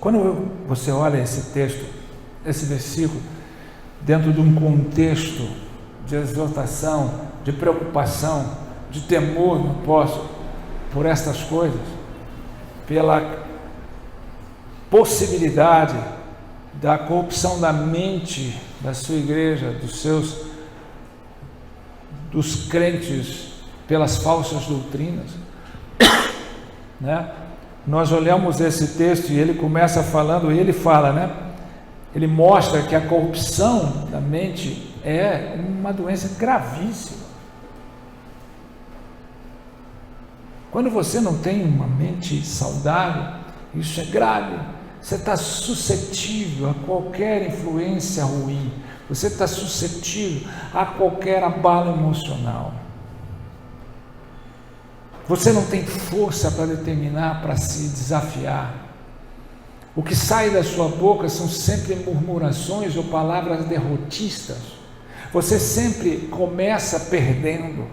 Quando você olha esse texto, esse versículo, dentro de um contexto de exortação, de preocupação, de temor no apóstolo por estas coisas, pela possibilidade da corrupção da mente da sua igreja, dos crentes pelas falsas doutrinas, né? Nós olhamos esse texto e ele começa falando, ele fala, né? Ele mostra que a corrupção da mente é uma doença gravíssima. Quando você não tem uma mente saudável, isso é grave. Você está suscetível a qualquer influência ruim. Você está suscetível a qualquer abalo emocional. Você não tem força para determinar, para se desafiar. O que sai da sua boca são sempre murmurações ou palavras derrotistas. Você sempre começa perdendo.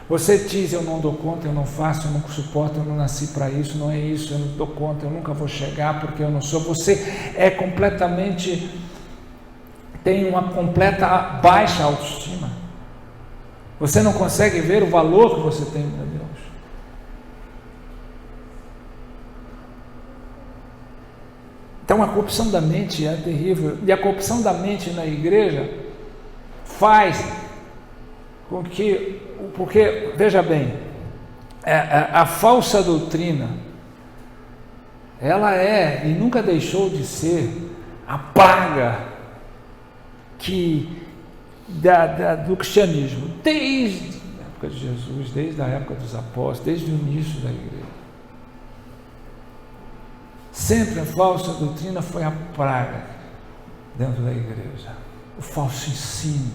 Você diz, eu não dou conta, eu não faço, eu não suporto, eu não nasci para isso, não é isso, eu não dou conta, eu nunca vou chegar porque eu não sou. Você é completamente, tem uma completa baixa autoestima. Você não consegue ver o valor que você tem para Deus. Então a corrupção da mente é terrível, e a corrupção da mente na igreja faz com que, porque, veja bem, a falsa doutrina, ela é e nunca deixou de ser a praga do cristianismo, desde a época de Jesus, desde a época dos apóstolos, desde o início da igreja. Sempre a falsa doutrina foi a praga dentro da igreja, o falso ensino,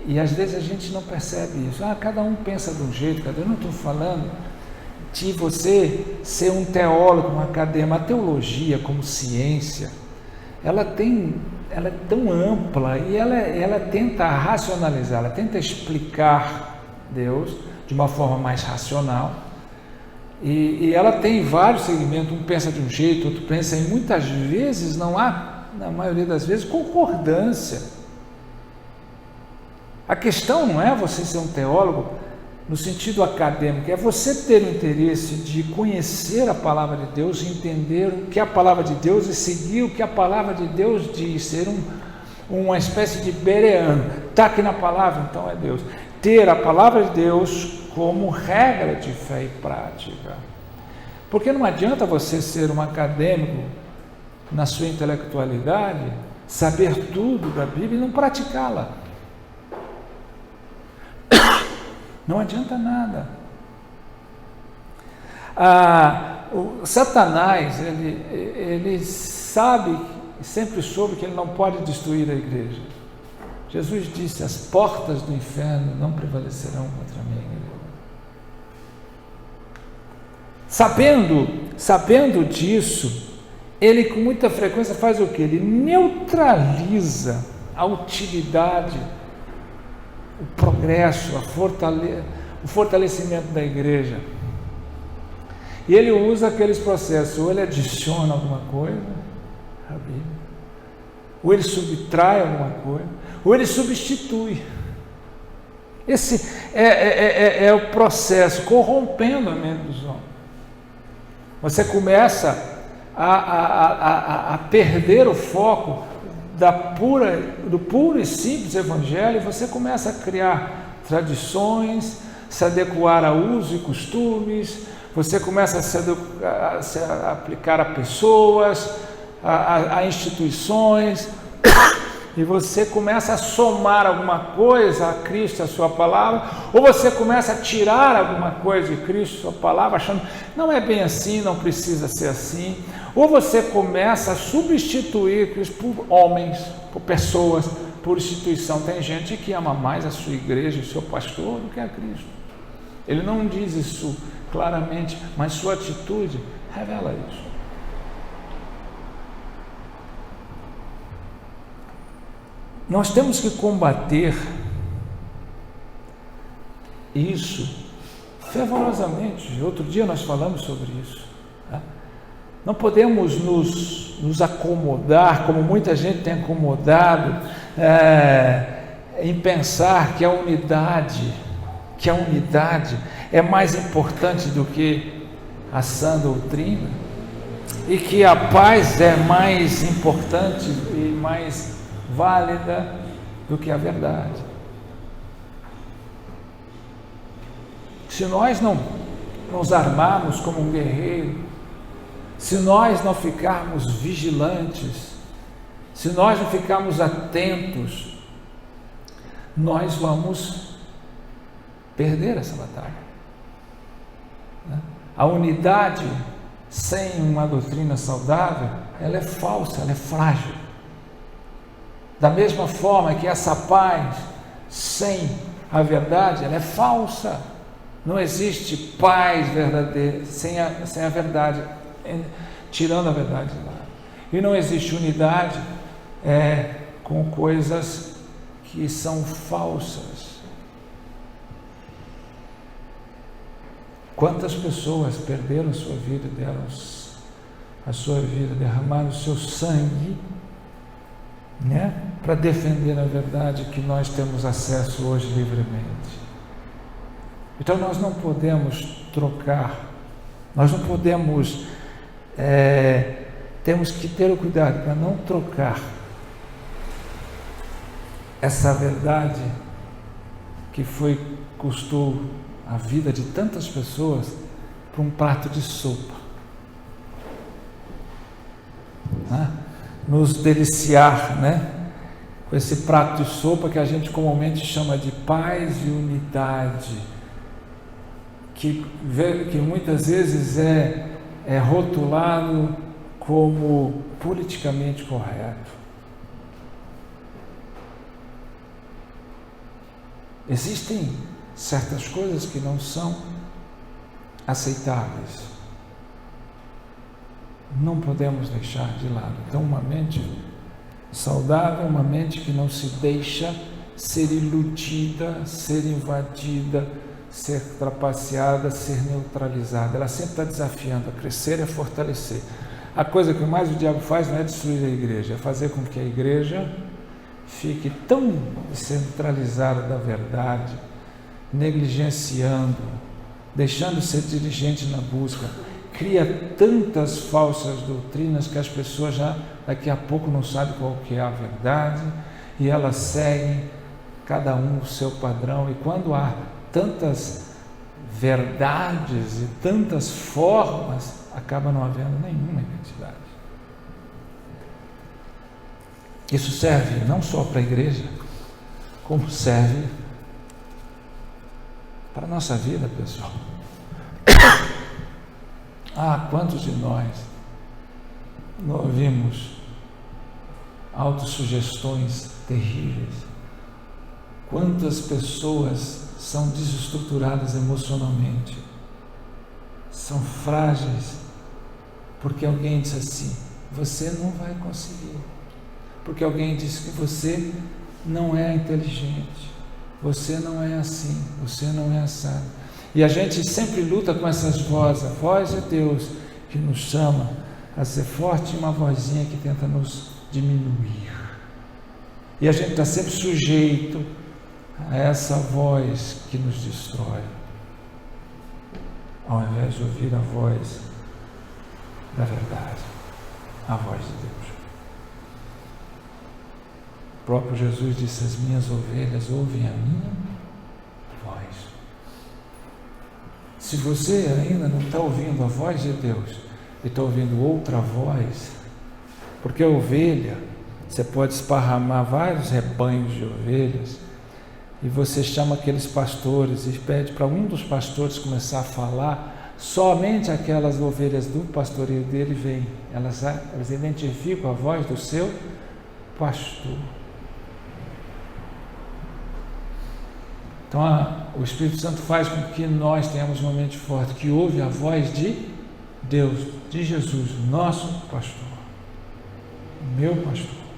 e às vezes a gente não percebe isso. Cada um pensa de um jeito, eu não estou falando de você ser um teólogo, um acadêmico. A teologia como ciência, ela é tão ampla e ela tenta racionalizar, ela tenta explicar Deus de uma forma mais racional, e ela tem vários segmentos, um pensa de um jeito, outro pensa, e muitas vezes não há, na maioria das vezes, concordância. A questão não é você ser um teólogo no sentido acadêmico, é você ter o interesse de conhecer a palavra de Deus, entender o que é a palavra de Deus e seguir o que a palavra de Deus diz, ser uma espécie de bereano, está aqui na palavra, então é Deus. Ter a palavra de Deus como regra de fé e prática. Porque não adianta você ser um acadêmico na sua intelectualidade, saber tudo da Bíblia e não praticá-la. Não adianta nada. O Satanás, ele sabe, sempre soube que ele não pode destruir a igreja. Jesus disse, as portas do inferno não prevalecerão contra mim. Sabendo disso, ele com muita frequência faz o quê? Ele neutraliza a utilidade, o progresso, o fortalecimento da igreja. E ele usa aqueles processos, ou ele adiciona alguma coisa à Bíblia, ou ele subtrai alguma coisa, ou ele substitui. Esse é o processo corrompendo a mente dos homens. Você começa a perder o foco do puro e simples evangelho, e você começa a criar tradições, se adequar a usos e costumes, você começa a se aplicar a pessoas, a instituições, e você começa a somar alguma coisa a Cristo, a sua palavra, ou você começa a tirar alguma coisa de Cristo, a sua palavra, achando, não é bem assim, não precisa ser assim, ou você começa a substituir Cristo por homens, por pessoas, por instituição. Tem gente que ama mais a sua igreja, o seu pastor, do que a Cristo. Ele não diz isso claramente, mas sua atitude revela isso. Nós temos que combater isso fervorosamente. Outro dia nós falamos sobre isso. Tá? Não podemos nos acomodar, como muita gente tem acomodado, em pensar que a unidade é mais importante do que a sã doutrina, e que a paz é mais importante e mais válida do que a verdade. Se nós não nos armarmos como um guerreiro, se nós não ficarmos vigilantes, se nós não ficarmos atentos, nós vamos perder essa batalha. A unidade sem uma doutrina saudável, ela é falsa, ela é frágil. Da mesma forma que essa paz sem a verdade, ela é falsa. Não existe paz verdadeira sem a verdade, tirando a verdade de lá. E não existe unidade com coisas que são falsas. Quantas pessoas perderam a sua vida, derramaram o seu sangue, para defender a verdade que nós temos acesso hoje livremente. Então nós não podemos trocar, nós não podemos, temos que ter o cuidado para não trocar essa verdade que custou a vida de tantas pessoas por um prato de sopa. Nos deliciar, com esse prato de sopa que a gente comumente chama de paz e unidade, que muitas vezes é rotulado como politicamente correto. Existem certas coisas que não são aceitáveis. Não podemos deixar de lado. Então, uma mente saudável, uma mente que não se deixa ser iludida, ser invadida, ser trapaceada, ser neutralizada. Ela sempre está desafiando a crescer e a fortalecer. A coisa que mais o diabo faz não é destruir a igreja, é fazer com que a igreja fique tão centralizada da verdade, negligenciando, deixando de ser dirigente na busca, cria tantas falsas doutrinas que as pessoas já daqui a pouco não sabem qual que é a verdade e elas seguem cada um o seu padrão. E quando há tantas verdades e tantas formas, acaba não havendo nenhuma identidade. Isso serve não só para a igreja, como serve para a nossa vida, pessoal. Quantos de nós não ouvimos autossugestões terríveis? Quantas pessoas são desestruturadas emocionalmente, são frágeis, porque alguém disse assim: você não vai conseguir, porque alguém disse que você não é inteligente, você não é assim, você não é assado. E a gente sempre luta com essas vozes, a voz de Deus que nos chama a ser forte e uma vozinha que tenta nos diminuir. E a gente está sempre sujeito a essa voz que nos destrói, ao invés de ouvir a voz da verdade, a voz de Deus. O próprio Jesus disse: as minhas ovelhas ouvem a minha voz. Se você ainda não está ouvindo a voz de Deus e está ouvindo outra voz, porque a ovelha, você pode esparramar vários rebanhos de ovelhas e você chama aqueles pastores e pede para um dos pastores começar a falar, somente aquelas ovelhas do pastoreio dele vêm, elas identificam a voz do seu pastor. Então o Espírito Santo faz com que nós tenhamos uma mente forte, que ouve a voz de Deus, de Jesus, nosso pastor, meu pastor.